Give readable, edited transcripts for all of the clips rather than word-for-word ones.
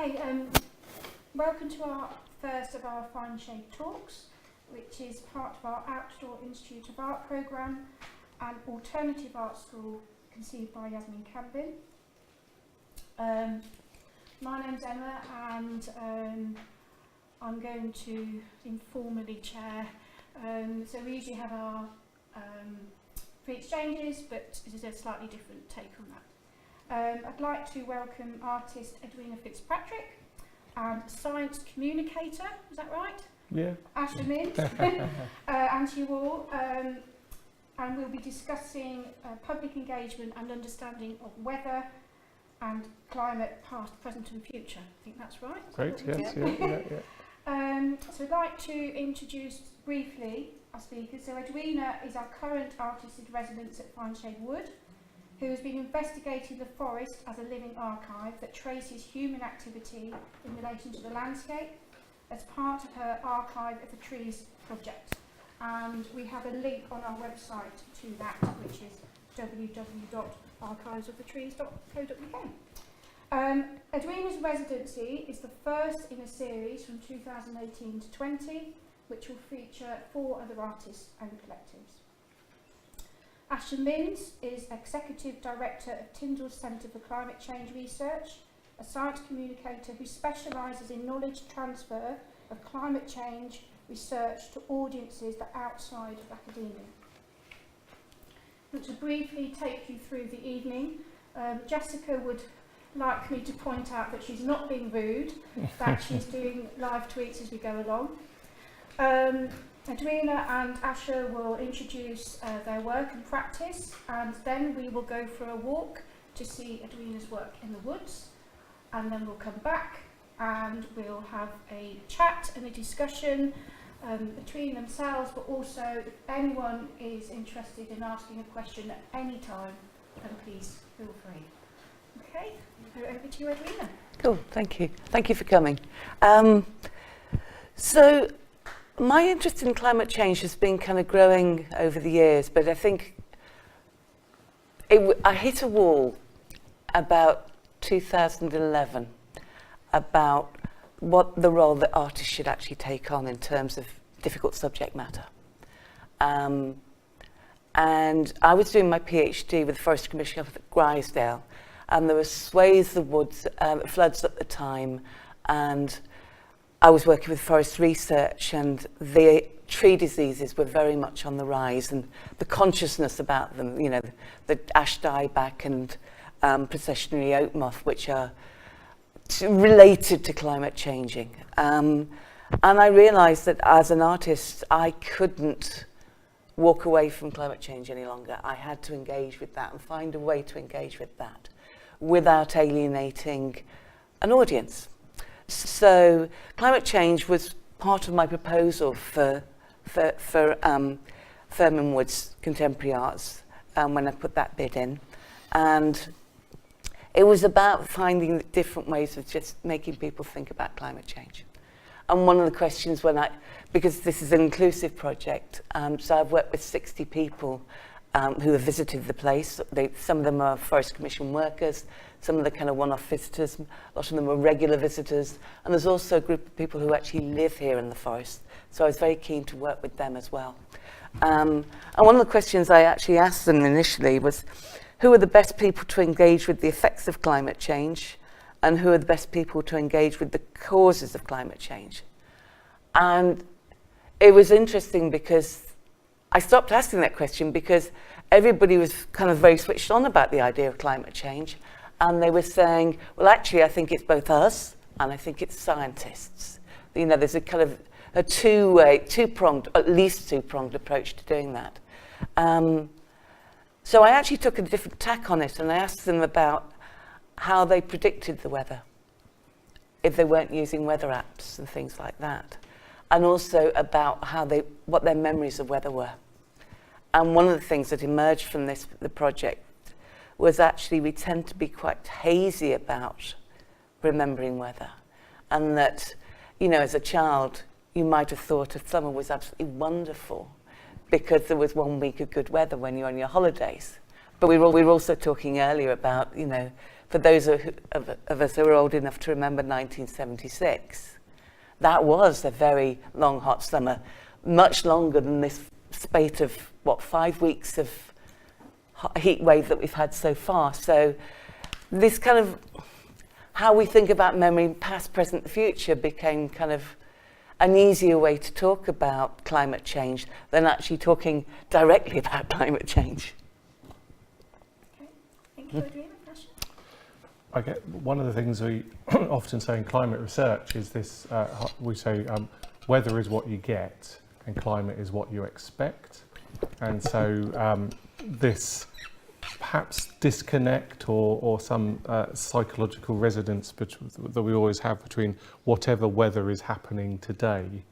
Okay, welcome to our first of our Fineshade talks, which is part of our Outdoor Institute of Art programme and alternative art school conceived by Yasmin Cambin. My name's Emma, and I'm going to informally chair. So we usually have our free exchanges, but this is a slightly different take on that. I'd like to welcome artist Edwina fitzPatrick and science communicator, is that right? Yeah. Asher Mint, and to you all. And we'll be discussing public engagement and understanding of weather and climate, past, present and future. I think that's right. Great, yes, yeah. So I'd like to introduce briefly our speakers. So Edwina is our current artist in residence at Fineshade Wood, who has been investigating the forest as a living archive that traces human activity in relation to the landscape as part of her Archive of the Trees project. And we have a link on our website to that, which is www.archivesoftheTrees.co.uk. Edwina's residency is the first in a series from 2018 to 20, which will feature 4 other artists and collectives. Asher Mint is Executive Director of Tyndall Centre for Climate Change Research, a science communicator who specialises in knowledge transfer of climate change research to audiences that are outside of academia. And to briefly take you through the evening, Jessica would like me to point out that she's not being rude, that she's doing live tweets as we go along. Edwina and Asher will introduce their work and practice, and then we will go for a walk to see Edwina's work in the woods, and then we'll come back and we'll have a chat and a discussion between themselves, but also if anyone is interested in asking a question at any time, then please feel free. Okay, over to you, Edwina. Cool, thank you. Thank you for coming. So my interest in climate change has been kind of growing over the years, but I think I hit a wall about 2011 about what the role that artists should actually take on in terms of difficult subject matter. And I was doing my PhD with the Forest Commission up at Grisdale, and there were swathes of woods, floods at the time, and I was working with forest research, and the tree diseases were very much on the rise, and the consciousness about them, you know, the ash dieback and processionary oak moth, which are related to climate changing. And I realised that as an artist, I couldn't walk away from climate change any longer. I had to engage with that and find a way to engage with that without alienating an audience. So climate change was part of my proposal for Firmin Wood's Contemporary Arts when I put that bid in. And it was about finding different ways of just making people think about climate change. And one of the questions because this is an inclusive project, so I've worked with 60 people who have visited the place. Some of them are Forest Commission workers, some of the kind of one-off visitors, a lot of them are regular visitors, and there's also a group of people who actually live here in the forest. So I was very keen to work with them as well. And one of the questions I actually asked them initially was, who are the best people to engage with the effects of climate change, and who are the best people to engage with the causes of climate change? And it was interesting because I stopped asking that question because everybody was kind of very switched on about the idea of climate change, and they were saying, well, actually, I think it's both us and I think it's scientists. You know, there's a kind of a two-pronged, at least two-pronged approach to doing that. So I actually took a different tack on it, and I asked them about how they predicted the weather, if they weren't using weather apps and things like that, and also about what their memories of weather were. And one of the things that emerged from the project was actually we tend to be quite hazy about remembering weather, and that, you know, as a child, you might have thought that summer was absolutely wonderful because there was 1 week of good weather when you're on your holidays. But we were also talking earlier about, you know, for those of us who are old enough to remember 1976, that was a very long, hot summer, much longer than this spate of, 5 weeks of heat wave that we've had so far. So this kind of, how we think about memory, past, present, future, became kind of an easier way to talk about climate change than actually talking directly about climate change. Okay, thank you, Edwina. Passion? I get one of the things we often say in climate research is this: we say weather is what you get, and climate is what you expect. And so this perhaps disconnect or some psychological resonance that we always have between whatever weather is happening today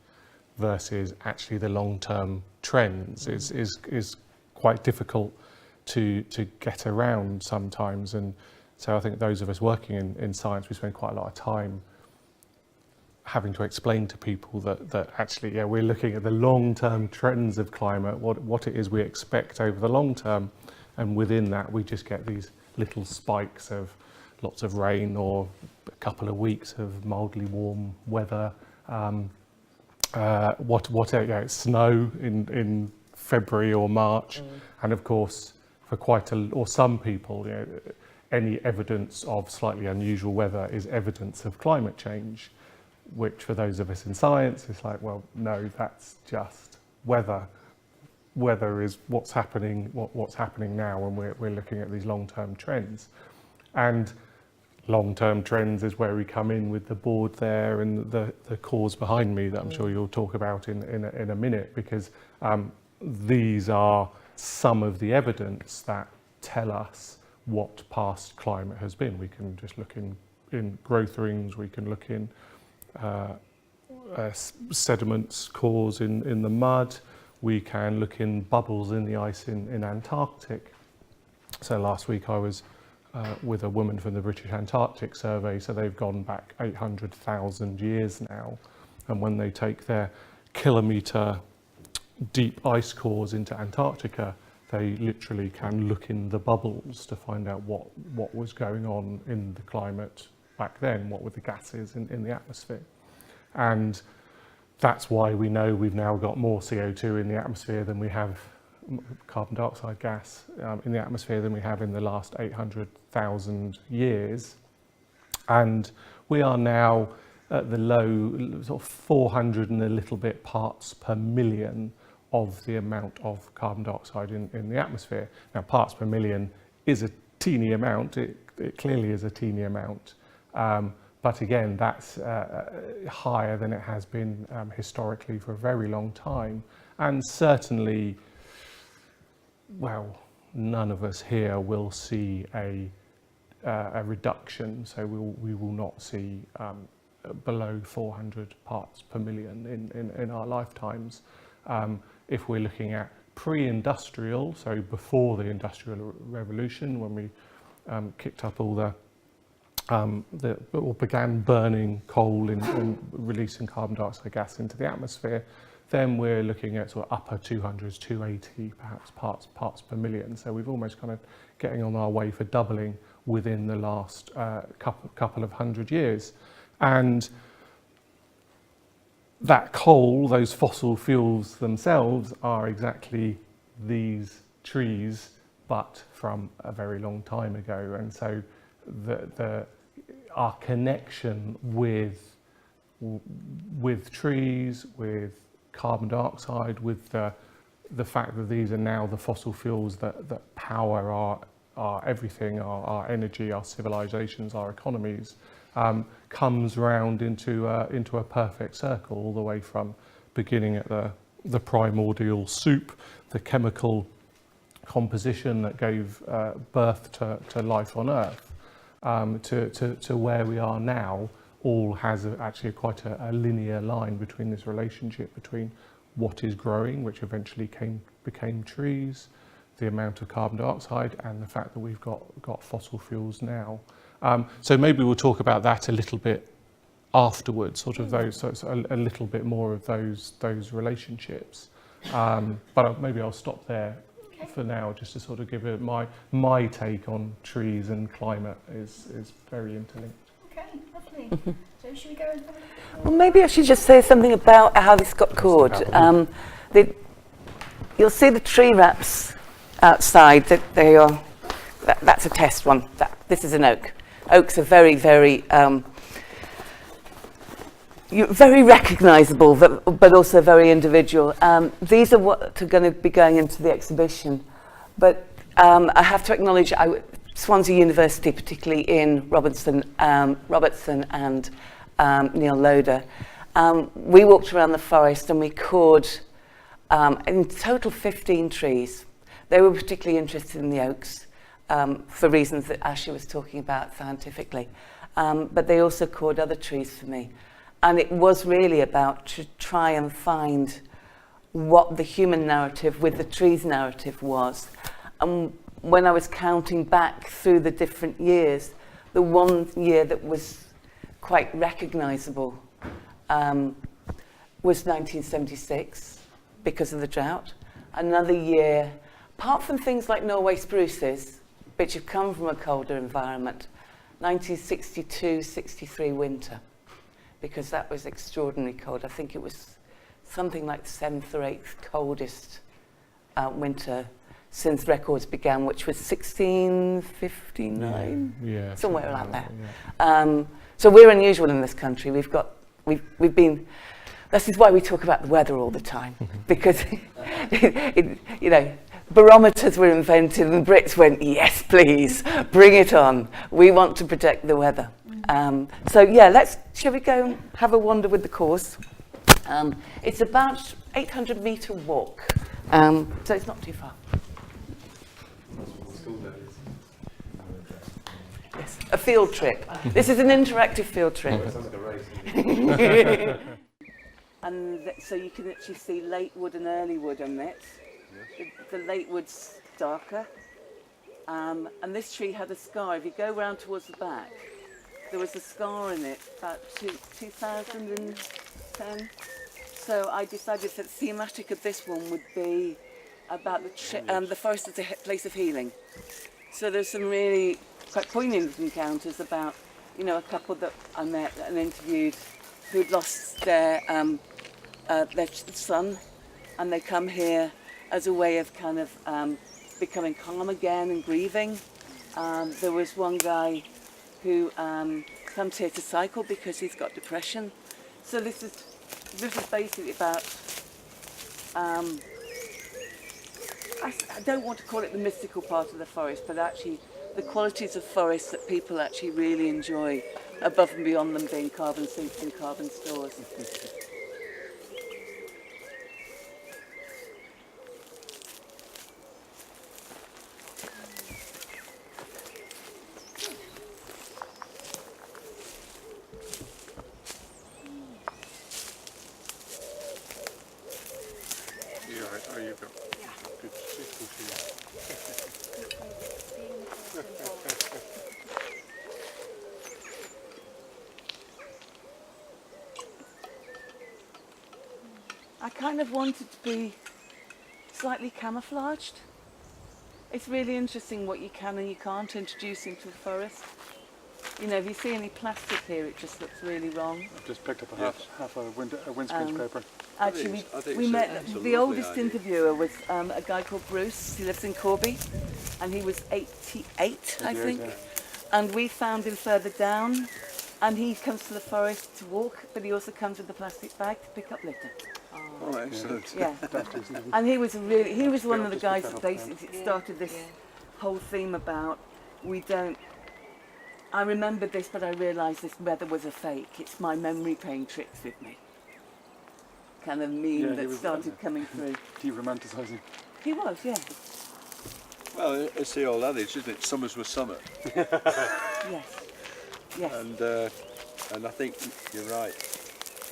versus actually the long-term trends is quite difficult to get around sometimes. And so I think those of us working in science, we spend quite a lot of time having to explain to people that actually, yeah, we're looking at the long-term trends of climate, what it is we expect over the long term, and within that we just get these little spikes of lots of rain or a couple of weeks of mildly warm weather, snow in February or March, and of course for some people, you know, any evidence of slightly unusual weather is evidence of climate change, which for those of us in science, it's like, well, no, that's just weather. Weather is what's happening now, and we're looking at these long-term trends. And long-term trends is where we come in with the board there and the cause behind me that I'm sure you'll talk about in a minute, because these are some of the evidence that tell us what past climate has been. We can just look in growth rings, we can look in sediments cores in the mud, we can look in bubbles in the ice in Antarctic. So last week I was with a woman from the British Antarctic Survey, so they've gone back 800,000 years now, and when they take their kilometre deep ice cores into Antarctica, they literally can look in the bubbles to find out what was going on in the climate back then, what were the gases in the atmosphere. And that's why we know we've now got more CO2 in the atmosphere than we have, carbon dioxide gas in the atmosphere, than we have in the last 800,000 years. And we are now at the low, sort of 400 and a little bit parts per million of the amount of carbon dioxide in the atmosphere. Now, parts per million is a teeny amount, it clearly is a teeny amount. But again, that's higher than it has been historically for a very long time. And certainly, well, none of us here will see a reduction. So we will not see below 400 parts per million in our lifetimes. If we're looking at pre-industrial, so before the Industrial Revolution, when we kicked up all or began burning coal and releasing carbon dioxide gas into the atmosphere, then we're looking at sort of upper 200s, 280 perhaps parts per million. So we've almost kind of getting on our way for doubling within the last couple of hundred years. And that coal, those fossil fuels themselves, are exactly these trees, but from a very long time ago. And so our connection with trees, with carbon dioxide, with the fact that these are now the fossil fuels that power our everything, our energy, our civilizations, our economies, comes round into a perfect circle, all the way from beginning at the primordial soup, the chemical composition that gave birth to life on Earth, to where we are now. All has actually quite a linear line between this relationship between what is growing, which eventually became trees, the amount of carbon dioxide, and the fact that we've got fossil fuels now. So maybe we'll talk about that a little bit afterwards, sort of those, so it's a little bit more of those relationships. But maybe I'll stop there for now, just to sort of give it my take on trees and climate is very interlinked. Okay, lovely. So should we go and have a Well, maybe I should just say something about how this got called. You'll see the tree wraps outside. That's a test one. This is an oak. Oaks are very, very, very recognisable, but also very individual. These are what are going to be going into the exhibition. But I have to acknowledge, Swansea University, particularly in Robertson and Neil Loader, we walked around the forest and we caught in total 15 trees. They were particularly interested in the oaks for reasons that Asher was talking about scientifically. But they also caught other trees for me. And it was really about to try and find what the human narrative with the trees narrative was. And when I was counting back through the different years, the one year that was quite recognisable was 1976 because of the drought. Another year, apart from things like Norway spruces, which have come from a colder environment, 1962-63 winter, because that was extraordinarily cold. I think it was something like the 7th or 8th coldest winter since records began, which was 1659, somewhere around there. Yeah. So we're unusual in this country. We've been. This is why we talk about the weather all the time, because barometers were invented, and the Brits went, yes, please, bring it on. We want to protect the weather. So yeah, shall we go and have a wander with the course? It's about 800-metre walk, so it's not too far. Yes, a field trip. This is an interactive field trip. And so you can actually see late wood and early wood on it. The late wood's darker. And this tree had a scar. If you go round towards the back, there was a scar in it about 2010. So I decided that the thematic of this one would be about the forest as a place of healing. So there's some really quite poignant encounters about, a couple that I met and interviewed who'd lost their son, and they come here as a way of kind of becoming calm again and grieving. There was one guy who comes here to cycle because he's got depression. So this is basically about, I don't want to call it the mystical part of the forest, but actually the qualities of forests that people actually really enjoy, above and beyond them being carbon sinks and carbon stores. I kind of wanted to be slightly camouflaged. It's really interesting what you can and you can't introduce into the forest. If you see any plastic here, it just looks really wrong. I've just picked up a half a windscreen paper. Actually, we met, the oldest interviewer was a guy called Bruce. He lives in Corby, and he was 88, I think. Yeah. And we found him further down, and he comes to the forest to walk, but he also comes with a plastic bag to pick up litter. Oh, excellent. Yeah. And he was one of the guys that basically started this whole theme about I remembered this, but I realised this weather was a fake. It's my memory playing tricks with me. Kind of meme that started coming through. De-romanticising. He was, yeah. Well, it's the old adage, isn't it? Summers were summer. Yes. Yes. And I think you're right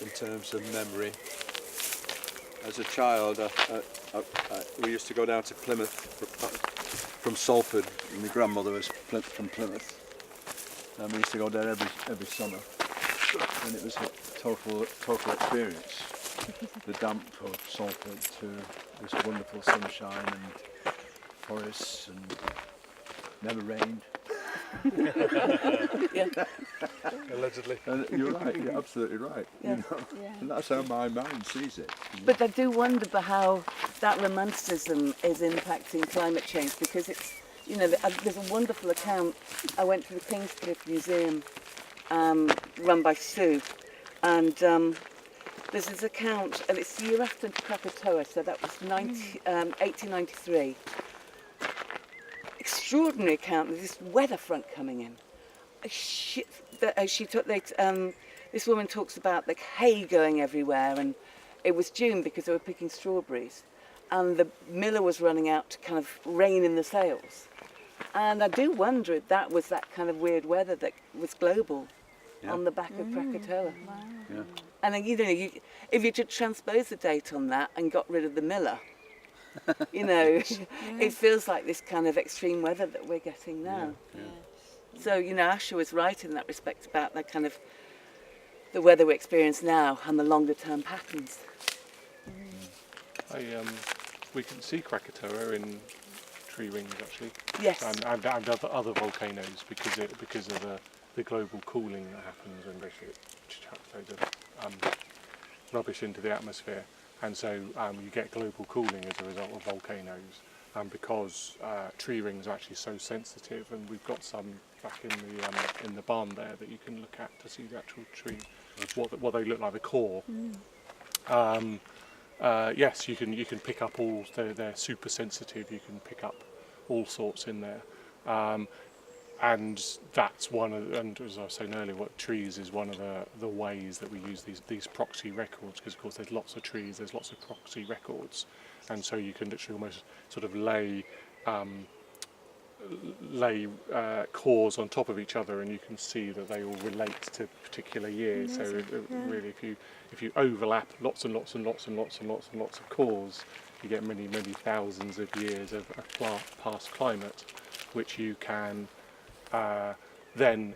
in terms of memory. As a child, we used to go down to Plymouth from Salford, and my grandmother was from Plymouth, and we used to go there every summer, and it was a total experience. The damp of Salford to this wonderful sunshine, and forests and never rained. Allegedly. And you're right, you're absolutely right. Yeah. You know? And that's how my mind sees it. But I do wonder about how that romanticism is impacting climate change, because it's, you know, there's a wonderful account. I went to the Kingscliff Museum, run by Sue, and there's this account, and it's the year after Krakatoa, so that was 1893. Extraordinary account of this weather front coming in. This woman talks about the hay going everywhere, and it was June because they were picking strawberries, and the miller was running out to kind of rein in the sails. And I do wonder if that was that kind of weird weather that was global on the back of Krakatoa. Wow. Yeah. And then, you know, if you could transpose the date on that and got rid of the miller, you know, it feels like this kind of extreme weather that we're getting now. So, you know, Asher was right in that respect about that kind of the weather we experience now and the longer term patterns. We can see Krakatoa in tree rings actually. Yes. And other volcanoes because of the global cooling that happens, and basically it chucks loads of rubbish into the atmosphere, and so you get global cooling as a result of volcanoes, because tree rings are actually so sensitive, and we've got some back in the barn there that you can look at to see the actual tree, what they look like, the core. Yes, you can pick up all. They're super sensitive. You can pick up all sorts in there, and that's one of. And as I was saying earlier, what trees is one of the ways that we use these proxy records, because of course there's lots of trees, there's lots of proxy records, and so you can literally almost sort of lay cores on top of each other, and you can see that they all relate to particular years. So really, if you overlap lots and lots and lots and lots and lots and lots of cores, you get many thousands of years of past climate, which you can then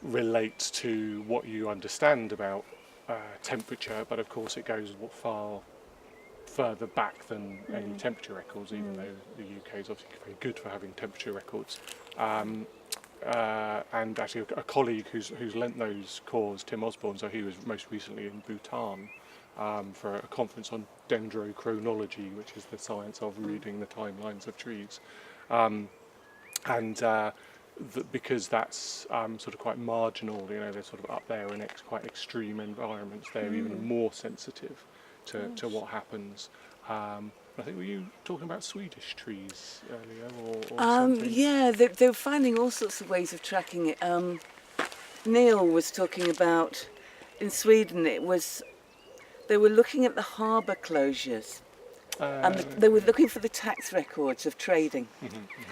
relate to what you understand about temperature. But of course, it goes far further back than any temperature records, even though the UK is obviously very good for having temperature records. And actually a colleague who's lent those cores, Tim Osborne, so he was most recently in Bhutan for a conference on dendrochronology, which is the science of reading the timelines of trees. Because that's sort of quite marginal, you know, they're sort of up there in quite extreme environments, they're even more sensitive to what happens. I think, were you talking about Swedish trees earlier, or something? Yeah, they were finding all sorts of ways of tracking it. Neil was talking about, in Sweden, they were looking at the harbour closures, and they were looking for the tax records of trading,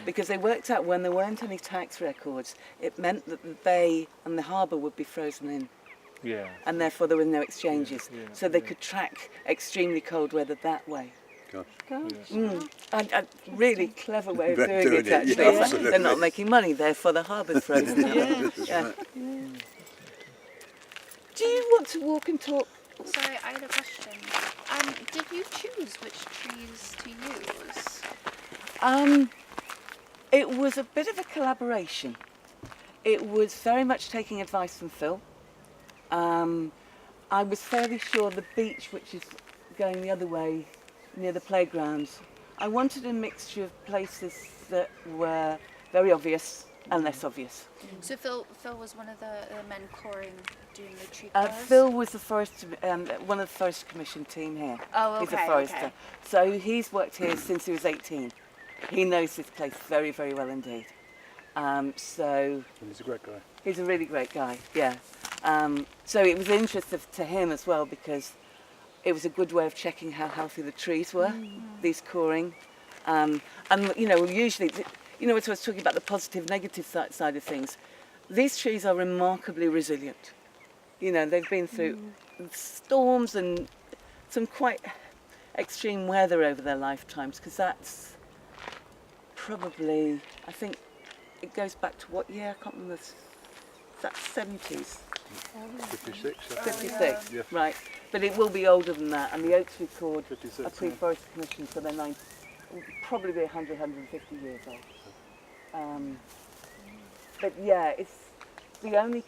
because they worked out when there weren't any tax records, it meant that the bay and the harbour would be frozen in. Yeah. And therefore there were no exchanges, so they yeah. could track extremely cold weather that way. Gosh. A really clever way of They're doing it, doing it, actually. yeah, Yeah. absolutely. They're not making money, therefore the harbour's frozen. Yeah. Do you want to walk and talk? Sorry, I had a question. Did you choose which trees to use? It was a bit of a collaboration. It was very much taking advice from Phil. I was fairly sure the beach, which is going the other way near the playgrounds, I wanted a mixture of places that were very obvious and less obvious. So Phil was one of the men doing the tree cores? Phil was the one of the Forest Commission team here. Oh, He's a okay, forester. okay. So he's worked here since he was 18. He knows this place very, very well indeed. So And he's a great guy. he's a really great guy, yeah. So it was interesting to him as well, because it was a good way of checking how healthy the trees were, these coring. And, you know, usually, you know, as I was talking about the positive, negative side of things, these trees are remarkably resilient. You know, they've been through storms and some quite extreme weather over their lifetimes, because that's probably, I think, it goes back to what year? I can't remember. That's 70s. 56. 56, Yeah. right. But it will be older than that, and the oaks record 56, a yeah. pre-forest commission, so they're 90, probably be 100, 150 years old. But yeah, it's the only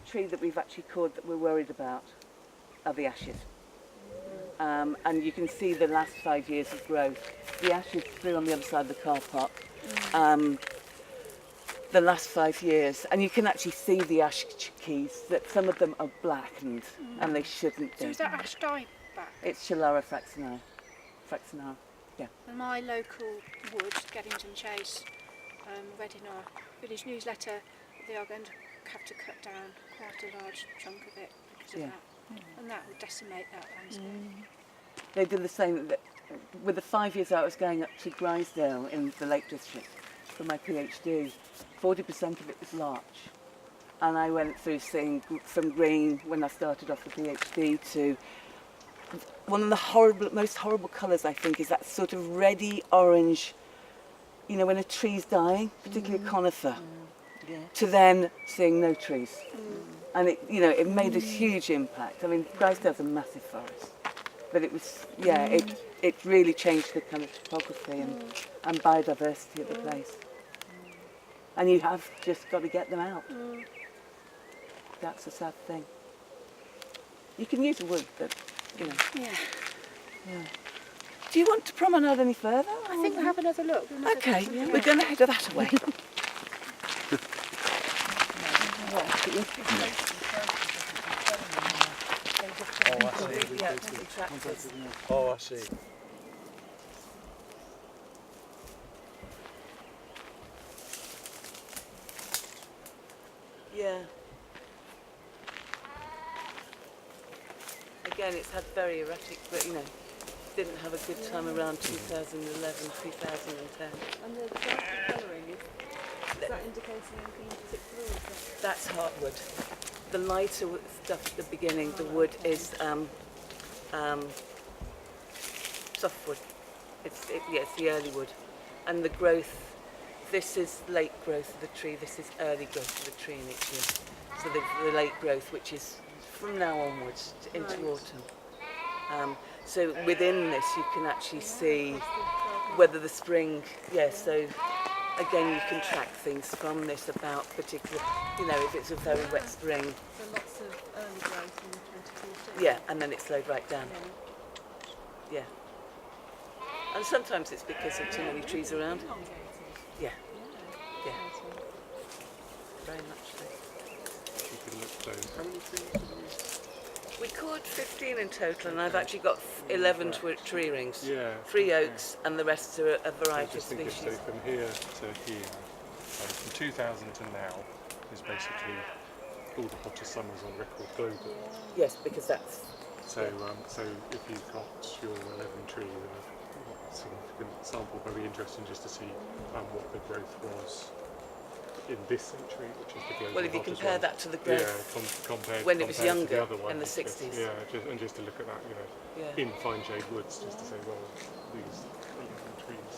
tree that we've actually caught that we're worried about are the ashes. And you can see the last 5 years of growth. The ashes through on the other side of the car park. The last 5 years, and you can actually see the ash keys, that some of them are blackened and they shouldn't be. So is that ash dye back? It's Chillara fraxinara. Yeah. And my local wood, Geddington Chase, read in our village newsletter, they are going to have to cut down quite a large chunk of it because of that. And that will decimate that landscape. They did the same with the 5 years I was going up to Grisdale in the Lake District for my PhD. 40% of it was larch. And I went through seeing from green when I started off the PhD to one of the most horrible colours, I think, is that sort of reddy orange, you know, when a tree's dying, particularly a conifer, to then seeing no trees. And it, you know, it made a huge impact. I mean, Grisdale's a massive forest, but it was, it really changed the kind of topography and biodiversity of the place. And you have just got to get them out. That's the sad thing. You can use wood, but, you know. Yeah. Do you want to promenade any further? I think we'll have another look. Okay, we're going to head that way. Oh, I see. Yeah. Again, it's had very erratic, but you know, didn't have a good time around 2011, 2010. And the dark colouring, is that indicating anything in particular? That's hardwood. The lighter stuff at the beginning, the wood is softwood. It's the early wood, and the growth. This is late growth of the tree. This is early growth of the tree in each year. So the late growth, which is from now onwards into autumn. So within this, you can actually see whether the spring. So again, you can track things from this about particular. You know, if it's a very wet spring. So lots of early growth in 2014. Yeah, and then it slowed right down. Yeah. And sometimes it's because of too many trees around. Yeah. Yeah. Very much so. How many trees? We caught 15 in total, and I've actually got 11 tree rings. Yeah. 3 oaks, and the rest are a variety of So species. from here to here, from 2000 to now, is basically all the hottest summers on record globally. Yes, because that's. So, so if you've got your 11 tree with a significant sample, very interesting just to see what the growth was in this century, which is the global Well, if you hottest compare one. that to the growth compared when it was compared to younger the other one, in the it's 60s. just, and just to look at that, you know, in Fineshade Woods, just to say, well, these 11 trees.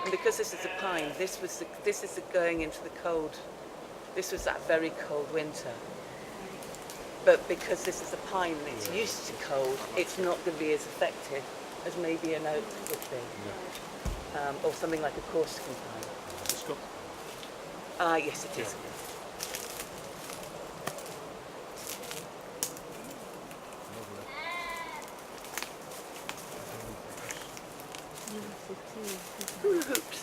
And because this is a pine, this is the going into the cold. This was that very cold winter. But because this is a pine and it's used to cold, it's not going to be as effective as maybe an oak would be, or something like a Corsican pine. It's got Yes, it is. Hula hoops.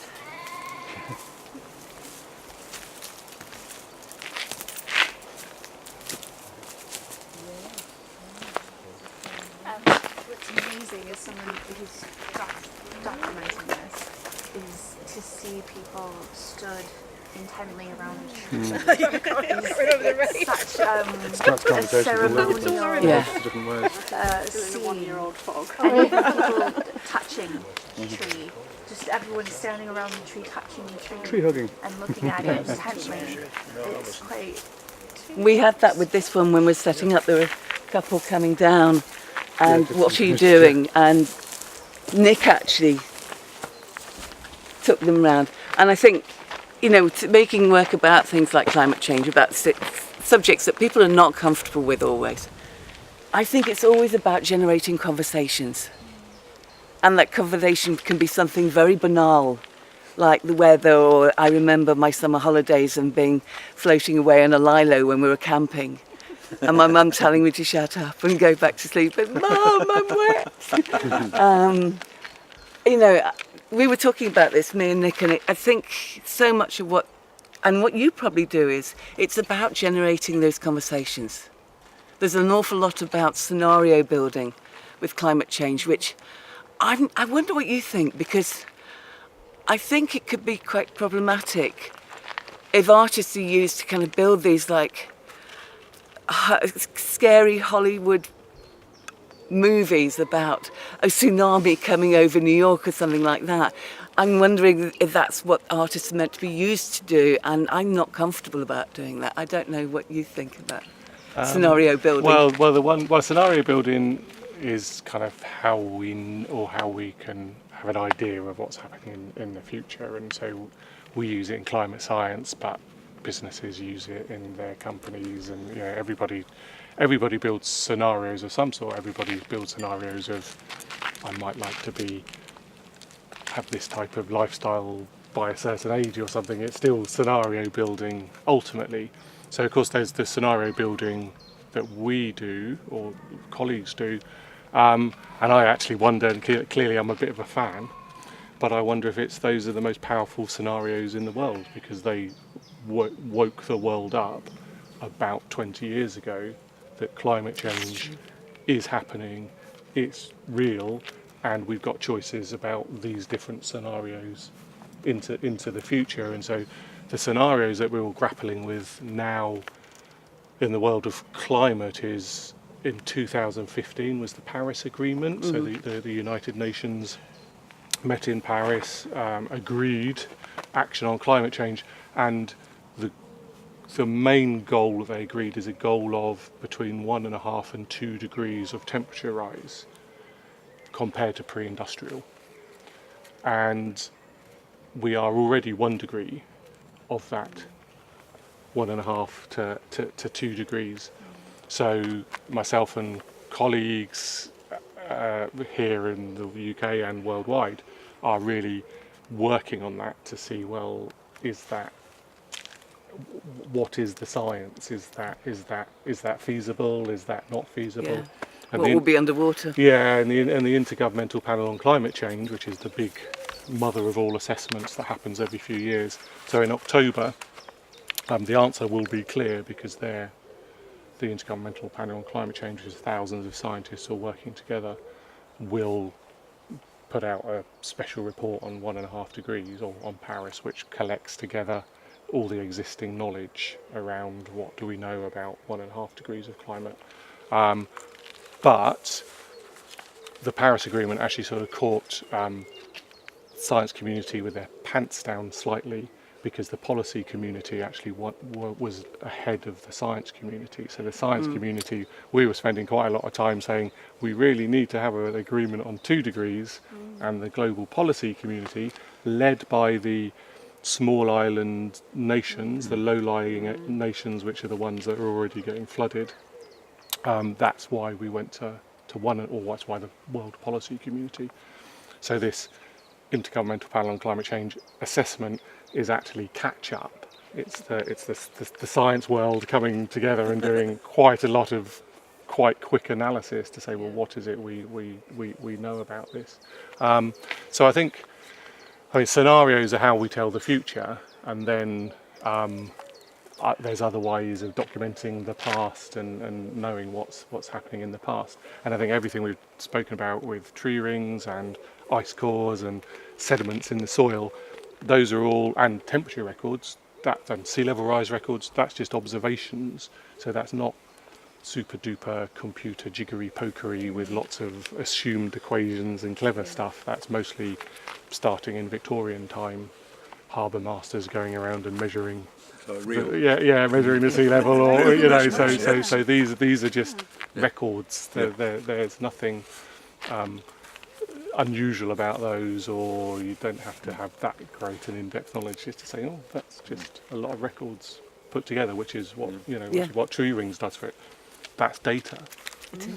What's amazing as someone who's documenting this is to see people stood intently around a tree. Such a ceremonial Different words. scene. And people touching the tree. Just everyone standing around the tree, touching the tree. Tree hugging. And looking at it intently. It's quite... We had that with this one when we're setting up. There were a couple coming down, and what are you doing? And Nick actually took them round. And I think, you know, making work about things like climate change, about subjects that people are not comfortable with always, I think it's always about generating conversations. And that conversation can be something very banal, like the weather, or I remember my summer holidays and floating away on a lilo when we were camping. And my mum telling me to shut up and go back to sleep. But Mum, I'm wet. You know, we were talking about this, me and Nick, and I think so much of what you probably do is, it's about generating those conversations. There's an awful lot about scenario building with climate change, which I wonder what you think, because I think it could be quite problematic if artists are used to kind of build these like scary Hollywood movies about a tsunami coming over New York or something like that. I'm wondering if that's what artists are meant to be used to do, and I'm not comfortable about doing that. I don't know what you think about scenario building. Well, scenario building is kind of how we can have an idea of what's happening in the future, and so we use it in climate science, but businesses use it in their companies, and you know, everybody builds scenarios of some sort. Everybody builds scenarios of, I might like to have this type of lifestyle by a certain age or something. It's still scenario building ultimately. So of course there's the scenario building that we do, or colleagues do, and I actually wonder, and clearly I'm a bit of a fan, but I wonder if those are the most powerful scenarios in the world, because they woke the world up about 20 years ago that climate change is happening, it's real, and we've got choices about these different scenarios into the future. And so the scenarios that we're all grappling with now in the world of climate is, in 2015 was the Paris Agreement. So the United Nations met in Paris, agreed action on climate change, and the main goal that they agreed is a goal of between 1.5 and 2 degrees of temperature rise compared to pre-industrial. And we are already 1 degree of that 1.5 to 2 degrees. So myself and colleagues here in the UK and worldwide are really working on that to see, well, what is the science? Is that feasible? Is that not feasible? Yeah. And what will be underwater? Yeah, and the Intergovernmental Panel on Climate Change, which is the big mother of all assessments that happens every few years. So in October, the answer will be clear, because the Intergovernmental Panel on Climate Change, which is thousands of scientists all working together, will put out a special report on 1.5 degrees, or on Paris, which collects together all the existing knowledge around what do we know about 1.5 degrees of climate. But the Paris Agreement actually sort of caught science community with their pants down slightly, because the policy community actually was ahead of the science community. So the science community, we were spending quite a lot of time saying we really need to have an agreement on 2 degrees, and the global policy community, led by the small island nations, the low-lying nations, which are the ones that are already getting flooded. That's why we went to one, or that's why the world policy community. So this Intergovernmental Panel on Climate Change assessment is actually catch-up. It's the science world coming together and doing quite a lot of quite quick analysis to say, well, what is it we know about this? So I mean, scenarios are how we tell the future, and then there's other ways of documenting the past and knowing what's happening in the past. And I think everything we've spoken about with tree rings and ice cores and sediments in the soil, those are all, and temperature records, and sea level rise records, that's just observations. So that's not super duper computer jiggery pokery with lots of assumed equations and clever stuff. That's mostly starting in Victorian time, harbour masters going around and measuring. So real. Measuring the sea level, or you know. So these are just records. There's nothing unusual about those, or you don't have to have that great an in-depth knowledge just to say, oh, that's just a lot of records put together, which is what which is what tree rings does for it. That's data.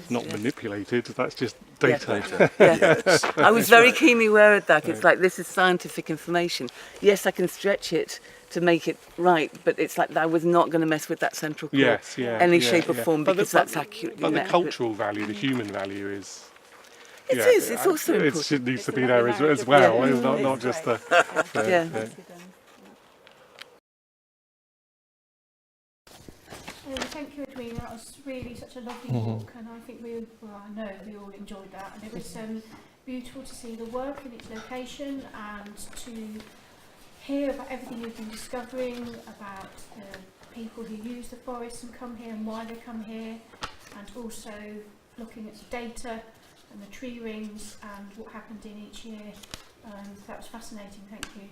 not manipulated, that's just data. Yeah. I was very keenly aware of that. It's like, this is scientific information. Yes, I can stretch it to make it right, but it's like I was not going to mess with that central core Yes, any shape or form, But because that's accurate. But the cultural value, the human value is... It is, it's also important. It needs to be there as well, it's not just the... Thank you, Edwina. That was really such a lovely walk, and I think I know we all enjoyed that. And it was beautiful to see the work in its location and to hear about everything you've been discovering about the people who use the forest and come here and why they come here, and also looking at the data and the tree rings and what happened in each year. That was fascinating, thank you.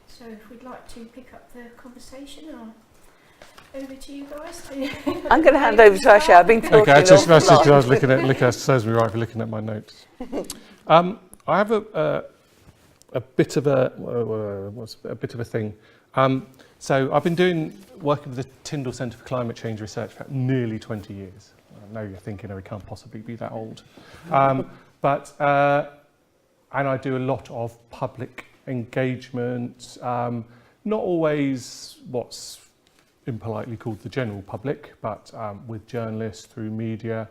So if we'd like to pick up the conversation, over to you guys. I'm going to hand over to Asha. I've been talking. Okay, I was looking at. Serves me right for looking at my notes. I have a bit of a thing. So I've been working with the Tyndall Centre for Climate Change Research for nearly 20 years. I know you're thinking, it can't possibly be that old. And I do a lot of public engagement, not always what's impolitely called the general public, but with journalists, through media.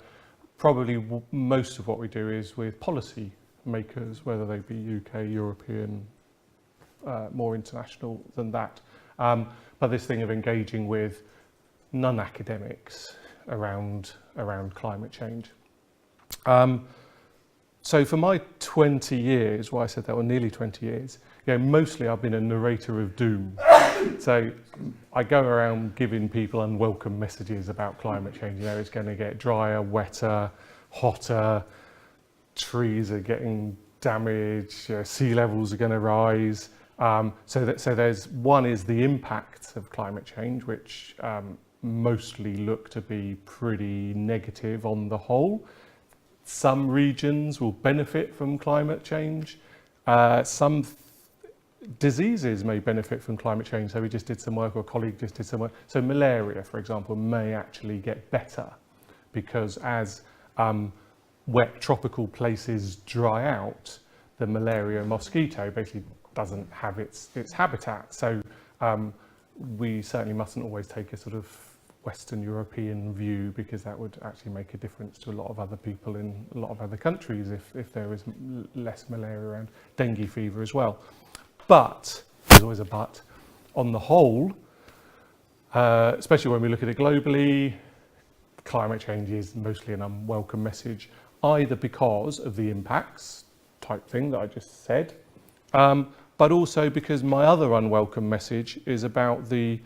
Probably most of what we do is with policy makers, whether they be UK, European, more international than that. But this thing of engaging with non-academics around climate change. So for my 20 years, well, I said that, or nearly 20 years, mostly I've been a narrator of doom. So I go around giving people unwelcome messages about climate change. It's going to get drier, wetter, hotter, trees are getting damaged, sea levels are going to rise. So there's one is the impact of climate change, which mostly look to be pretty negative on the whole. Some regions will benefit from climate change. Some diseases may benefit from climate change. So we just did some work, or a colleague just did some work. So malaria, for example, may actually get better because as wet tropical places dry out, the malaria mosquito basically doesn't have its habitat. So we certainly mustn't always take a sort of Western European view, because that would actually make a difference to a lot of other people in a lot of other countries if there is less malaria around. Dengue fever as well. But, there's always a but, on the whole, especially when we look at it globally, climate change is mostly an unwelcome message, either because of the impacts type thing that I just said, but also because my other unwelcome message is about the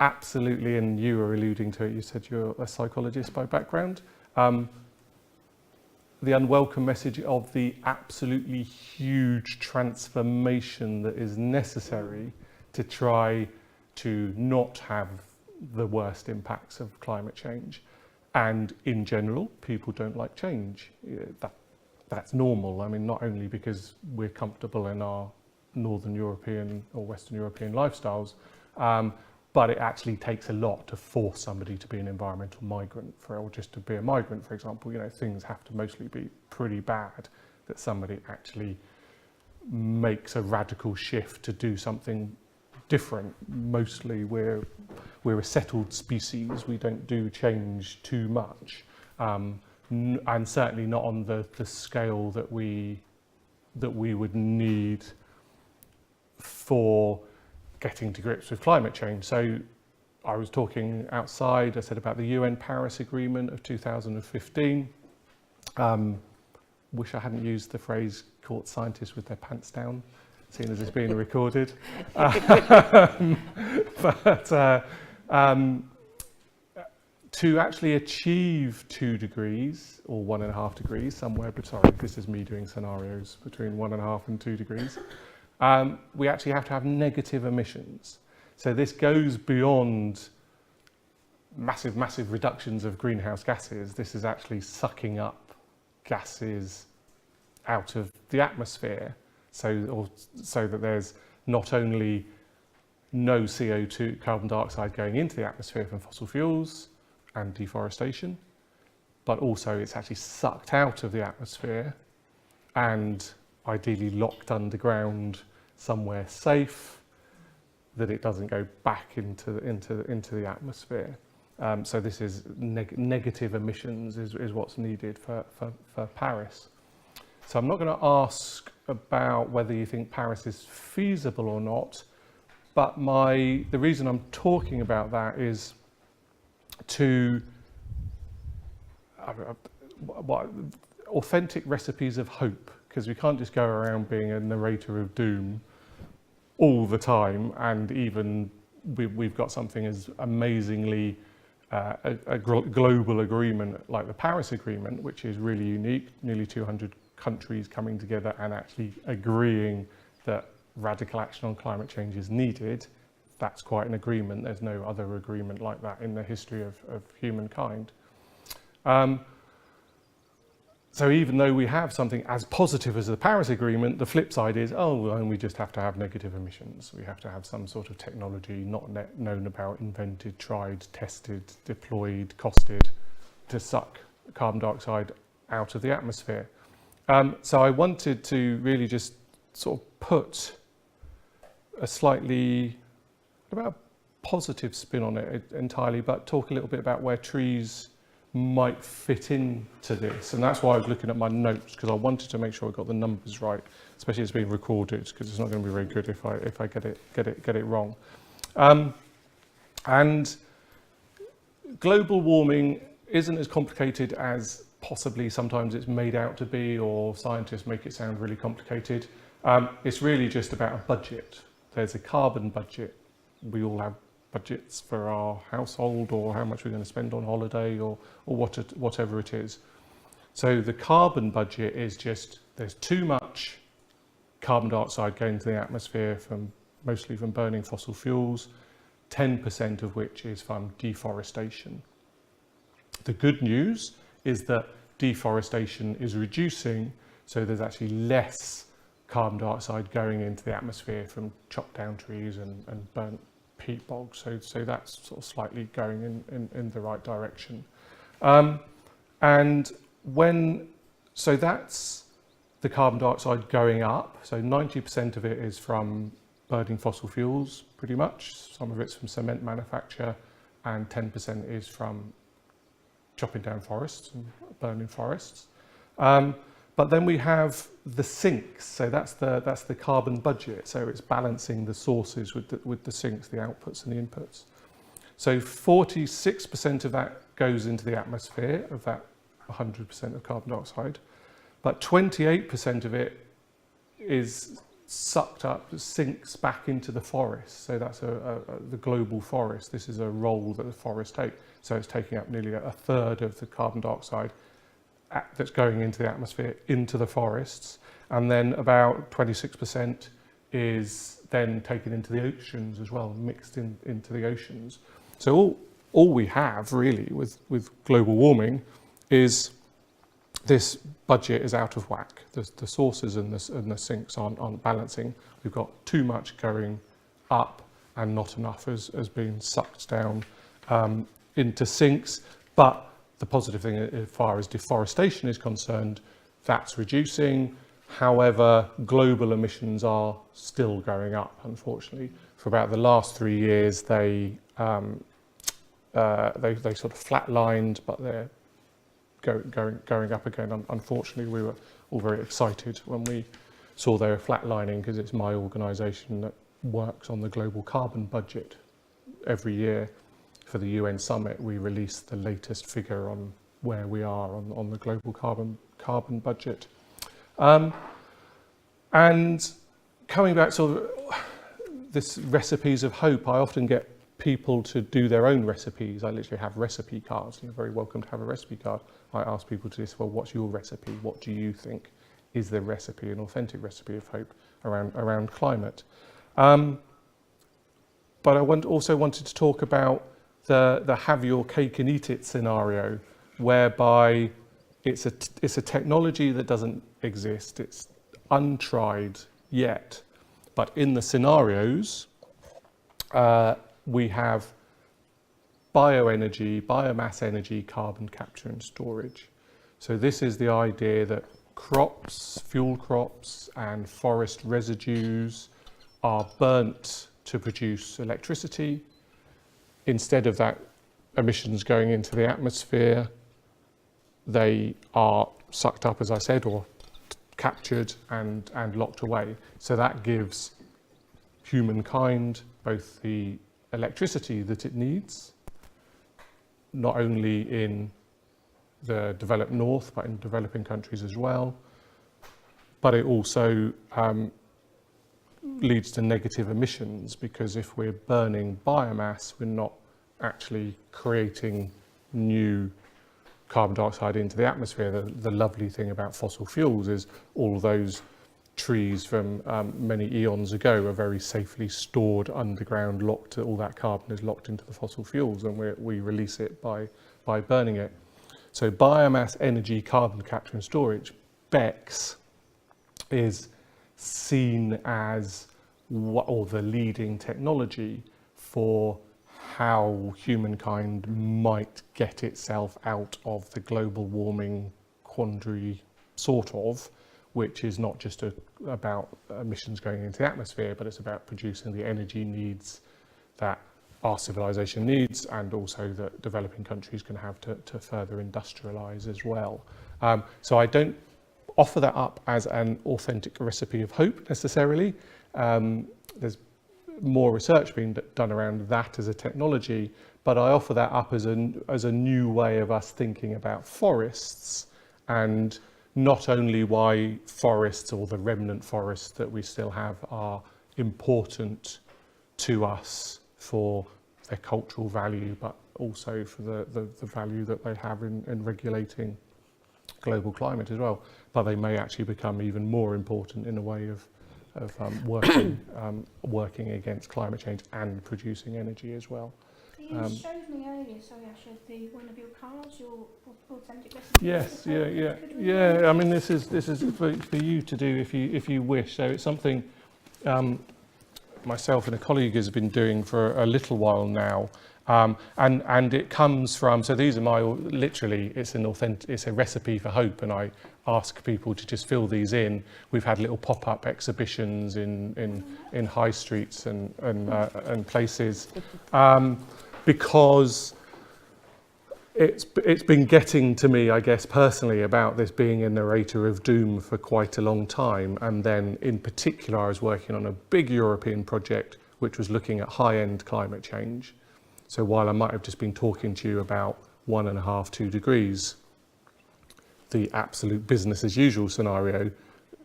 absolutely, and you were alluding to it, you said you're a psychologist by background, the unwelcome message of the absolutely huge transformation that is necessary to try to not have the worst impacts of climate change. And in general, people don't like change. That's normal. I mean, not only because we're comfortable in our Northern European or Western European lifestyles, but it actually takes a lot to force somebody to be an environmental migrant, or just to be a migrant, for example. Things have to mostly be pretty bad that somebody actually makes a radical shift to do something different. Mostly we're a settled species. We don't do change too much, and certainly not on the scale that we would need for getting to grips with climate change. So I was talking outside, I said about the UN Paris Agreement of 2015. Wish I hadn't used the phrase caught scientists with their pants down, seeing as it's being recorded. To actually achieve 2 degrees or 1.5 degrees, somewhere, but sorry, this is me doing scenarios between 1.5 and 2 degrees, we actually have to have negative emissions. So this goes beyond massive reductions of greenhouse gases. This is actually sucking up gases out of the atmosphere, so that there's not only no CO2, carbon dioxide, going into the atmosphere from fossil fuels and deforestation, but also it's actually sucked out of the atmosphere and ideally locked underground somewhere safe, that it doesn't go back into the atmosphere. So this is negative emissions is what's needed for Paris. So I'm not going to ask about whether you think Paris is feasible or not, but the reason I'm talking about that is to authentic recipes of hope, because we can't just go around being a narrator of doom all the time, and even we've got something as amazingly a global agreement like the Paris Agreement, which is really unique, nearly 200 countries coming together and actually agreeing that radical action on climate change is needed. That's quite an agreement. There's no other agreement like that in the history of humankind. So even though we have something as positive as the Paris Agreement, the flip side is, and we just have to have negative emissions. We have to have some sort of technology not known about, invented, tried, tested, deployed, costed to suck carbon dioxide out of the atmosphere. So I wanted to really just sort of put a slightly, about a positive spin on it entirely, but talk a little bit about where trees might fit into this. And that's why I was looking at my notes, because I wanted to make sure I got the numbers right, especially as being recorded, because it's not going to be very good if I get it wrong. And global warming isn't as complicated as possibly sometimes it's made out to be, or scientists make it sound really complicated. It's really just about a budget. There's a carbon budget. We all have budgets for our household, or how much we're going to spend on holiday, or whatever it is. So the carbon budget is just, there's too much carbon dioxide going into the atmosphere mostly from burning fossil fuels, 10% of which is from deforestation. The good news is that deforestation is reducing, so there's actually less carbon dioxide going into the atmosphere from chopped down trees and burnt peat bogs. So that's sort of slightly going in the right direction. So that's the carbon dioxide going up. So 90% of it is from burning fossil fuels, pretty much. Some of it's from cement manufacture, and 10% is from chopping down forests and burning forests. But then we have the sinks. So that's the carbon budget. So it's balancing the sources with the sinks, the outputs and the inputs. So 46% of that goes into the atmosphere, of that 100% of carbon dioxide, but 28% of it is sucked up, sinks back into the forest. So that's the global forest. This is a role that the forests take. So it's taking up nearly a third of the carbon dioxide that's going into the atmosphere into the forests, and then about 26% is then taken into the oceans as well, mixed into the oceans. So all we have really with global warming is this budget is out of whack. The sources and the sinks aren't balancing. We've got too much going up and not enough has been sucked down into sinks. But the positive thing, as far as deforestation is concerned, that's reducing. However, global emissions are still going up, unfortunately. For about the last 3 years, they sort of flatlined, but they're going up again. Unfortunately, we were all very excited when we saw they were flatlining, because it's my organisation that works on the global carbon budget. Every year for the UN summit, we release the latest figure on where we are on the global carbon budget. And coming back to this recipes of hope, I often get people to do their own recipes. I literally have recipe cards. You're very welcome to have a recipe card. I ask people to say, well, what's your recipe? What do you think is the recipe, an authentic recipe of hope around climate? But I also wanted to talk about the have your cake and eat it scenario, whereby it's a technology that doesn't exist. It's untried yet, but in the scenarios, we have bioenergy, biomass energy, carbon capture and storage. So this is the idea that crops, fuel crops and forest residues are burnt to produce electricity. Instead of that emissions going into the atmosphere, they are sucked up, as I said, or captured and locked away. So that gives humankind both the electricity that it needs, not only in the developed north, but in developing countries as well. But it also leads to negative emissions, because if we're burning biomass, we're not actually creating new carbon dioxide into the atmosphere. The lovely thing about fossil fuels is all those trees from many eons ago are very safely stored underground, locked. All that carbon is locked into the fossil fuels, and we release it by burning it. So biomass energy, carbon capture and storage, BECCS, is seen as the leading technology for how humankind might get itself out of the global warming quandary, sort of, which is not just about emissions going into the atmosphere, but it's about producing the energy needs that our civilization needs, and also that developing countries can have to further industrialize as well. So I don't offer that up as an authentic recipe of hope necessarily. There's more research being done around that as a technology, but I offer that up as a new way of us thinking about forests, and not only why forests, or the remnant forests that we still have, are important to us for their cultural value, but also for the value that they have in regulating global climate as well. But they may actually become even more important in a way of working against climate change and producing energy as well. You showed me earlier, sorry, I showed one of your cards, your authentic recipe. Yes, yeah. I mean, this is for you to do if you wish. So it's something myself and a colleague has been doing for a little while now, and it comes from. So these are literally, it's a recipe for hope, and I ask people to just fill these in. We've had little pop-up exhibitions in high streets and places, because it's been getting to me, I guess, personally, about this being a narrator of doom for quite a long time. And then in particular, I was working on a big European project which was looking at high-end climate change. So while I might have just been talking to you about 1.5, 2 degrees, the absolute business as usual scenario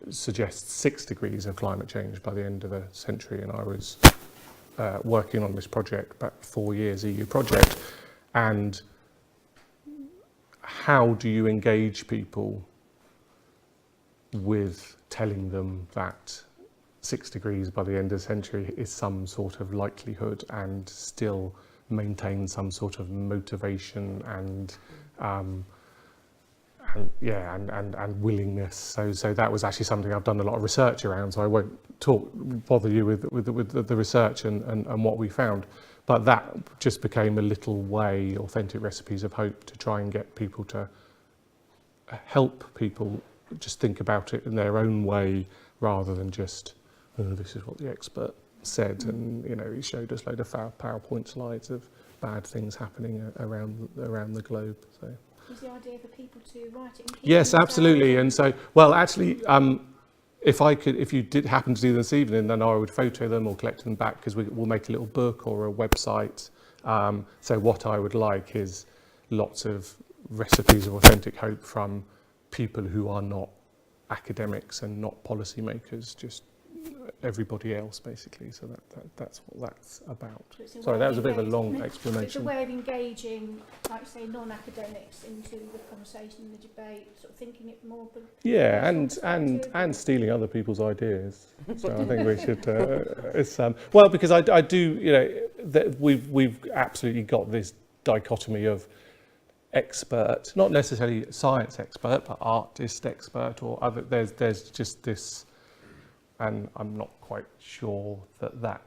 suggests 6 degrees of climate change by the end of the century. And I was working on this project, about 4 years EU project. And how do you engage people with telling them that 6 degrees by the end of the century is some sort of likelihood, and still maintain some sort of motivation and willingness. So that was actually something I've done a lot of research around, so I won't bother you with the research and what we found. But that just became a little way, authentic recipes of hope, to try and get people to help people just think about it in their own way, rather than just, oh, this is what the expert said, and he showed us a load of PowerPoint slides of bad things happening around the globe. So. Is the idea for people to write it? Yes, absolutely. And so, well, actually, if you did happen to do this evening, then I would photo them or collect them back, because we'll make a little book or a website. So what I would like is lots of recipes of authentic hope from people who are not academics and not policymakers, just everybody else, basically. So that's what that's about. Sorry, that was a bit of a long explanation. It's a way of engaging, like say, non-academics into the conversation, the debate, sort of thinking it more. Yeah, and stealing other people's ideas. So I think we should. It's well, because I do. That we've absolutely got this dichotomy of expert, not necessarily science expert, but artist expert or other. There's just this. And I'm not quite sure that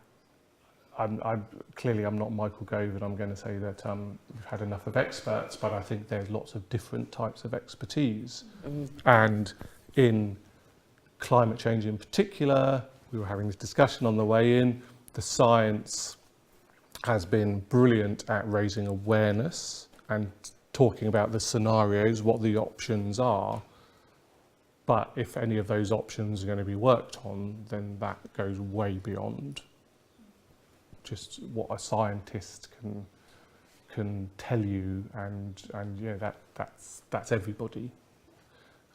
clearly I'm not Michael Gove, and I'm going to say that we've had enough of experts, but I think there's lots of different types of expertise. And in climate change in particular, we were having this discussion on the way in, the science has been brilliant at raising awareness and talking about the scenarios, what the options are. But if any of those options are going to be worked on, then that goes way beyond just what a scientist can tell you, and yeah, that's everybody.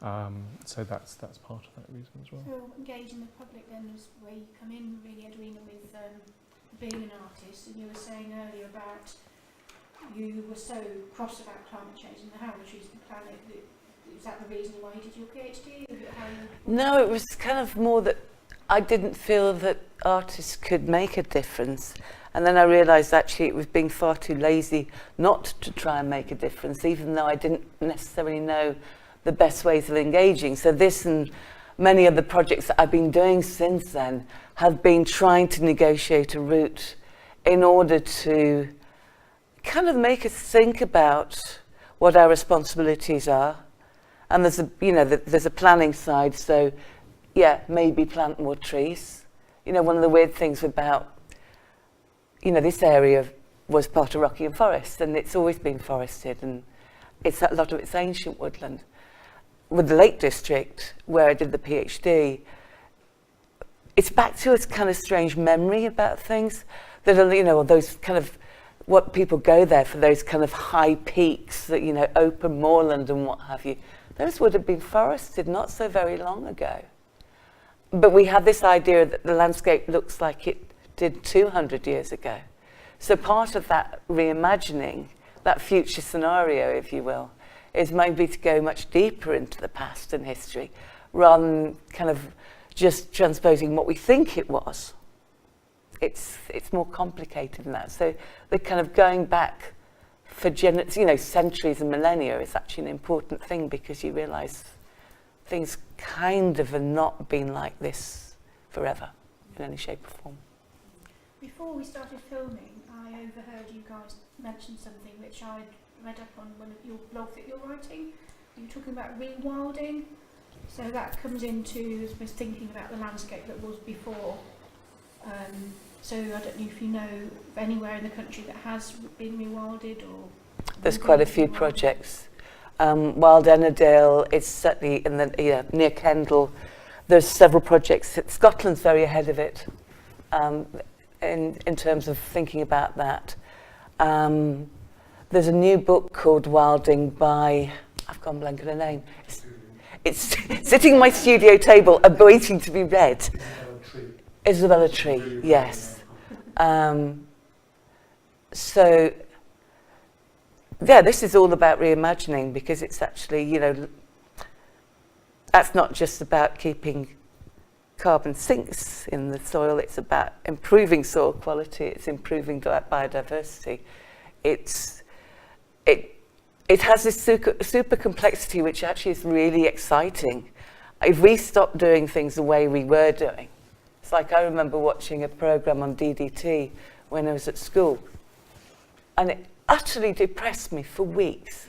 So that's part of that reason as well. So engaging the public then is where you come in, really, Edwina, with being an artist. And you were saying earlier about you were so cross about climate change and how we choose the planet. Is that the reason why you did your PhD? No, it was kind of more that I didn't feel that artists could make a difference. And then I realised actually it was being far too lazy not to try and make a difference, even though I didn't necessarily know the best ways of engaging. So this and many of the projects that I've been doing since then have been trying to negotiate a route in order to kind of make us think about what our responsibilities are. And there's a, there's a planning side, so yeah, maybe plant more trees. One of the weird things about, this area was part of Rockingham Forest, and it's always been forested, and it's a lot of it's ancient woodland. With the Lake District, where I did the PhD, it's back to a kind of strange memory about things that are, those kind of, what people go there for, those kind of high peaks that, open moorland and what have you. Those would have been forested not so very long ago. But we have this idea that the landscape looks like it did 200 years ago. So part of that reimagining, that future scenario, if you will, is maybe to go much deeper into the past and history, rather than kind of just transposing what we think it was. It's more complicated than that. So the kind of going back for centuries and millennia is actually an important thing, because you realise things kind of have not been like this forever in any shape or form. Before we started filming, I overheard you guys mention something which I'd read up on one of your blog that you're writing. You were talking about rewilding. So that comes into, I suppose, thinking about the landscape that was before. So I don't know if you know of anywhere in the country that has been rewilded, or... There's quite a few projects. Wild Ennerdale is certainly in the near Kendal. There's several projects. Scotland's very ahead of it in terms of thinking about that. There's a new book called Wilding by, I've gone blank on the name. It's sitting on my studio table and waiting to be read. Isabella Tree, yes. So, yeah, this is all about reimagining, because it's actually, that's not just about keeping carbon sinks in the soil, it's about improving soil quality, it's improving biodiversity. It has this super complexity, which actually is really exciting. If we stop doing things the way we were doing, it's like I remember watching a program on DDT when I was at school, and it utterly depressed me for weeks.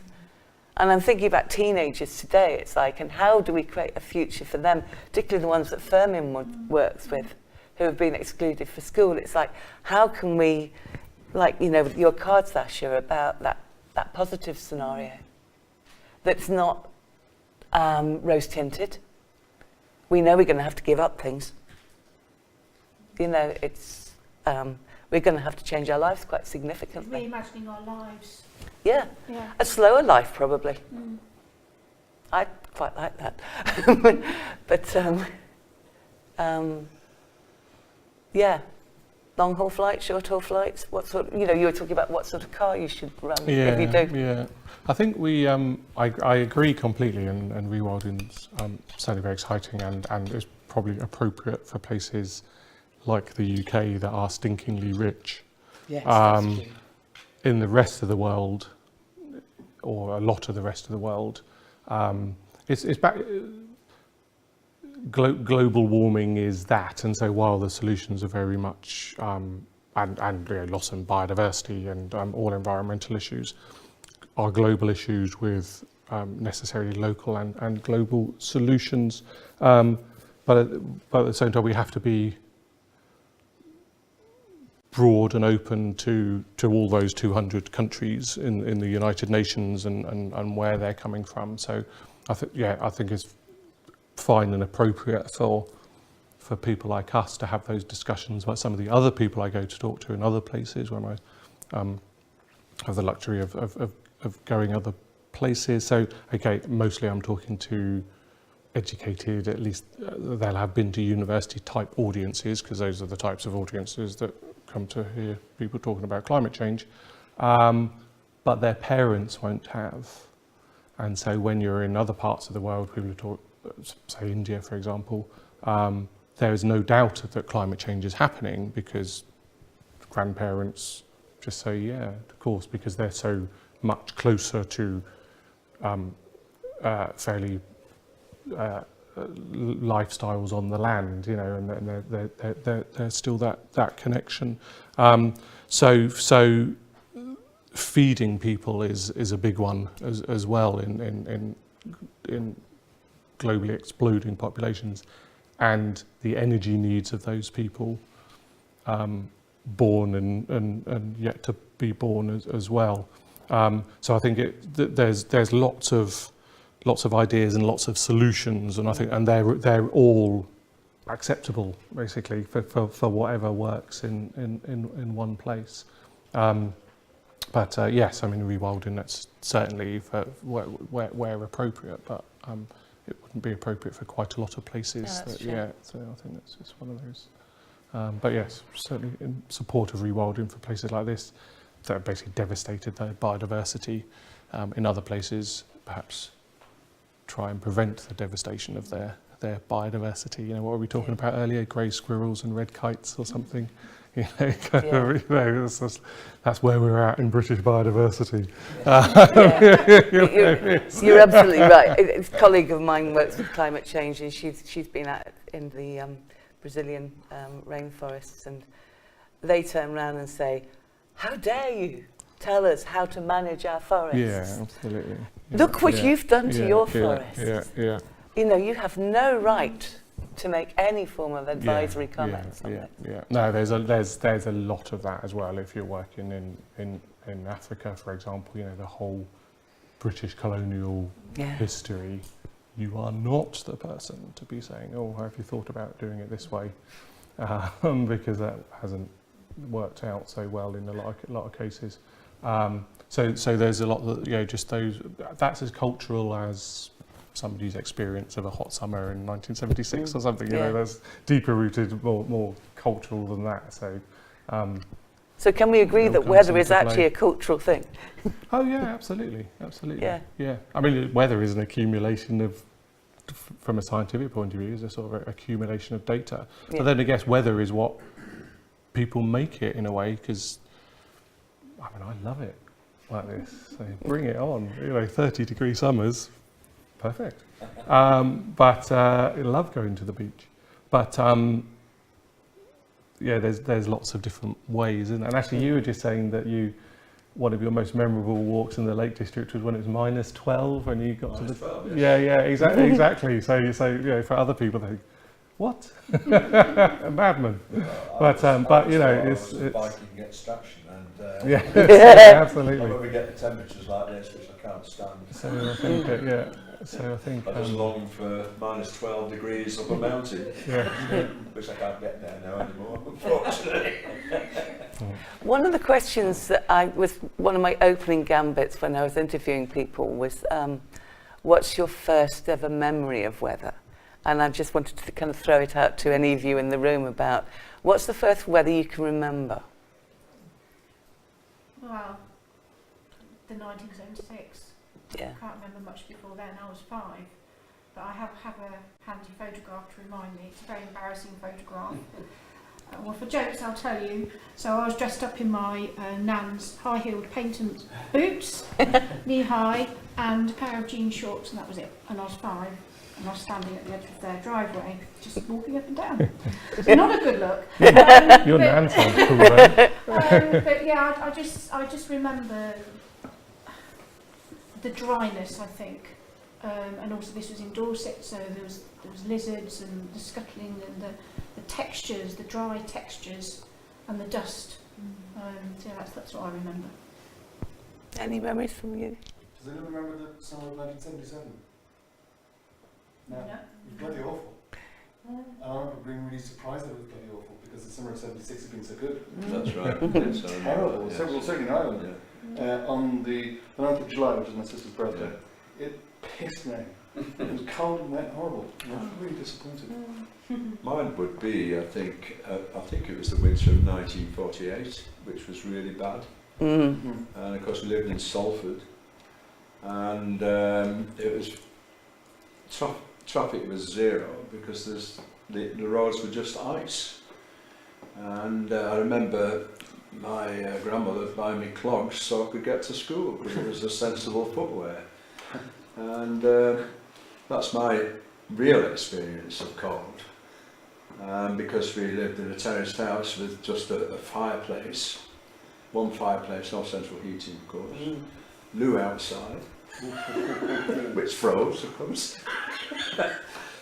And I'm thinking about teenagers today. It's like, and how do we create a future for them, particularly the ones that Fermin works with, who have been excluded for school? It's like, how can we, with your cards, Sasha, about that positive scenario that's not rose-tinted. We know we're going to have to give up things. It's we're going to have to change our lives quite significantly. Reimagining our lives. Yeah, a slower life probably. I quite like that. But yeah, long haul flights, short haul flights. What sort? You were talking about what sort of car you should run if you do. Yeah, I think we. I agree completely, and rewilding's certainly very exciting, and is probably appropriate for places like the UK that are stinkingly rich. Yes, that's true. In the rest of the world, or a lot of the rest of the world, it's back. Global warming is that, and so while the solutions are very much and loss in biodiversity and all environmental issues are global issues with necessarily local and global solutions. But at the same time, we have to be broad and open to all those 200 countries in the United Nations and where they're coming from. So I think it's fine and appropriate for people like us to have those discussions about some of the other people I go to talk to in other places when I have the luxury of going other places. So okay, mostly I'm talking to educated, at least they'll have been to university type audiences, because those are the types of audiences that come to hear people talking about climate change, but their parents won't have. And so when you're in other parts of the world, people who talk, say India for example, there is no doubt that climate change is happening because grandparents just say, yeah, of course, because they're so much closer to fairly lifestyles on the land, you know, and there's still that connection. So feeding people is a big one as well in globally exploding populations, and the energy needs of those people, born and yet to be born as well. So I think there's lots of ideas and lots of solutions, and I think they're all acceptable basically for whatever works in one place. But yes, I mean rewilding, that's certainly for where appropriate, but it wouldn't be appropriate for quite a lot of places. Yeah, so I think that's just one of those. But yes, certainly in support of rewilding for places like this that are basically devastated their biodiversity. In other places, perhaps try and prevent the devastation of their biodiversity. You know, what were we talking about earlier? Grey squirrels and red kites or something. You know, that's where we're at in British biodiversity. You're absolutely right. A colleague of mine works with climate change, and she's been in the Brazilian rainforests, and they turn around and say, "How dare you tell us how to manage our forests? Yeah, absolutely. Yeah, Look what you've done to your forests. Yeah. You know, you have no right to make any form of advisory comments on it." Yeah. No, there's a lot of that as well. If you're working in Africa, for example, you know, the whole British colonial history, you are not the person to be saying, "Oh, have you thought about doing it this way?" Because that hasn't worked out so well in a lot of cases. So there's a lot that, you know, just that's as cultural as somebody's experience of a hot summer in 1976 or something. You know, there's deeper rooted, more cultural than that. So can we agree that weather is actually a cultural thing? Oh yeah, absolutely. Yeah. I mean, weather is an accumulation of, from a scientific point of view, is a sort of accumulation of data. But then I guess weather is what people make it in a way, because I mean, I love it like this. So bring it on. You know, 30-degree summers, perfect. But I love going to the beach. But yeah, there's lots of different ways, and actually, you were just saying that one of your most memorable walks in the Lake District was when it was -12, and you got to the 12, yes. yeah, exactly. So you know, for other people, they think, what? A madman. But you know, it's biking extraction, and absolutely. When we get the temperatures like this, which I can't stand. So I think I just long for -12 degrees up a mountain, which I can't get there now anymore, unfortunately. One of the questions that one of my opening gambits when I was interviewing people was, what's your first ever memory of weather? And I just wanted to kind of throw it out to any of you in the room about, what's the first weather you can remember? Well, the 1976. Yeah. I can't remember much before then. I was 5, but I have a handy photograph to remind me. It's a very embarrassing photograph. Well, for jokes, I'll tell you. So I was dressed up in my nan's high-heeled patent boots, knee-high, and a pair of jean shorts, and that was it. And I was 5. and I was standing at the edge of their driveway, just walking up and down. So not a good look. Your nan sounds cool, though. But yeah, I just remember the dryness, I think, and also this was in Dorset, so there was lizards and the scuttling and the textures, the dry textures, and the dust. So yeah, that's what I remember. Any memories from you? Does anyone remember the summer of 1977? No. No. It was bloody awful. And I remember being really surprised that it was bloody awful because the summer of 76 had been so good. That's right. Yes, I remember Terrible. that, So, well, certainly in Ireland. On the 9th of July, which was my sister's birthday, it pissed me. It was cold and wet, horrible. I was really disappointed. Mine would be, I think it was the winter of 1948, which was really bad. And of course we lived in Salford, and it was traffic was zero because the roads were just ice. And I remember my grandmother buying me clogs so I could get to school because it was a sensible footwear. And that's my real experience of cold. Because we lived in a terraced house with just a fireplace, one fireplace, no central heating of course, loo outside, which froze of course.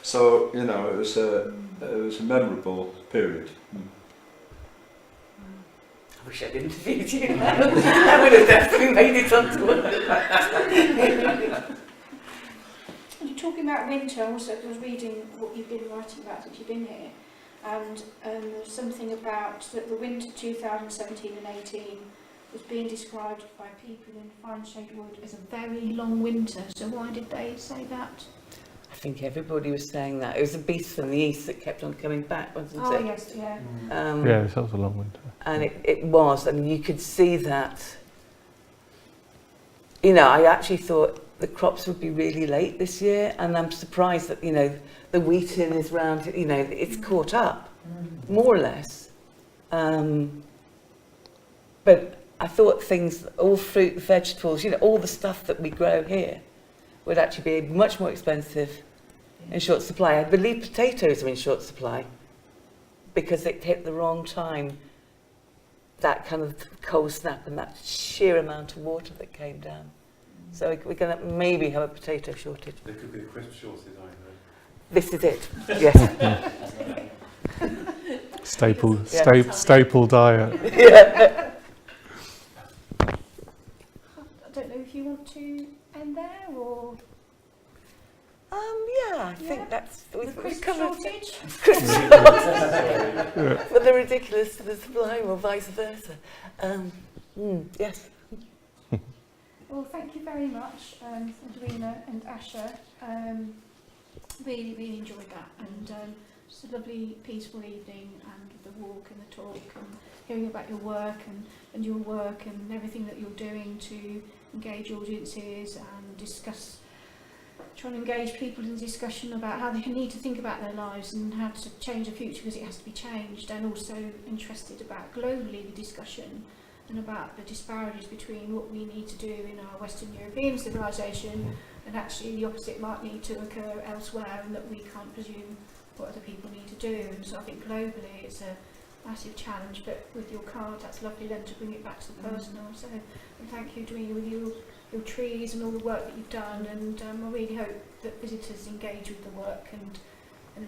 So, you know, it was a memorable period. I wish I'd interviewed you. I would have definitely made it onto one. You're talking about winter also, I was reading what you've been writing about since you've been here, and there's something about that the winter 2017 and 18 was being described by people in Fineshade Wood as a very long winter. So why did they say that? I think everybody was saying that. It was a beast from the east that kept on coming back, wasn't it? Oh yes, yeah. Yeah, that was a long winter. And it was, and you could see that. You know, I actually thought the crops would be really late this year, and I'm surprised that, you know, the wheating is round, you know, it's caught up, more or less. But I thought things, all fruit, vegetables, you know, all the stuff that we grow here would actually be much more expensive in short supply. I believe potatoes are in short supply because it hit the wrong time, that kind of cold snap and that sheer amount of water that came down. So we're going to maybe have a potato shortage. There could be a crisp shortage, I know. This is it, yes. Staple diet. Yeah. I don't know if you want to end there or Yeah, I think that's the we've crisp covered shortage. for the ridiculous to the sublime, or vice versa. Yes. Well, thank you very much, Edwina and Asha. Really enjoyed that, and just a lovely, peaceful evening, and the walk and the talk, and hearing about your work and your work and everything that you're doing to engage audiences and discuss, trying to engage people in discussion about how they need to think about their lives and how to change the future because it has to be changed, and also interested about globally the discussion and about the disparities between what we need to do in our Western European civilization and actually the opposite might need to occur elsewhere, and that we can't presume what other people need to do. And so I think globally it's a massive challenge, but with your card that's lovely then to bring it back to the personal. So and thank you, Edwina, with your trees and all the work that you've done, and I really hope that visitors engage with the work and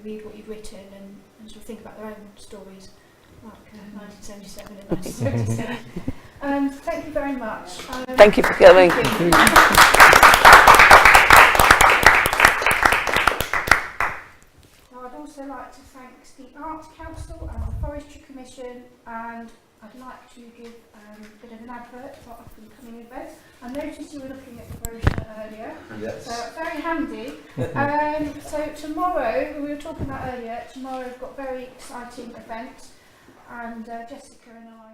read what you've written and sort of think about their own stories, like 1977 and 1977. Thank you very much. Thank you for coming. Thank you. Now, I'd also like to thank the Arts Council and the Forestry Commission, and I'd like to give a bit of an advert for up and coming events. I noticed you were looking at the brochure earlier, Yes. so very handy. So tomorrow, we were talking about earlier, tomorrow we've got a very exciting event, and Jessica and I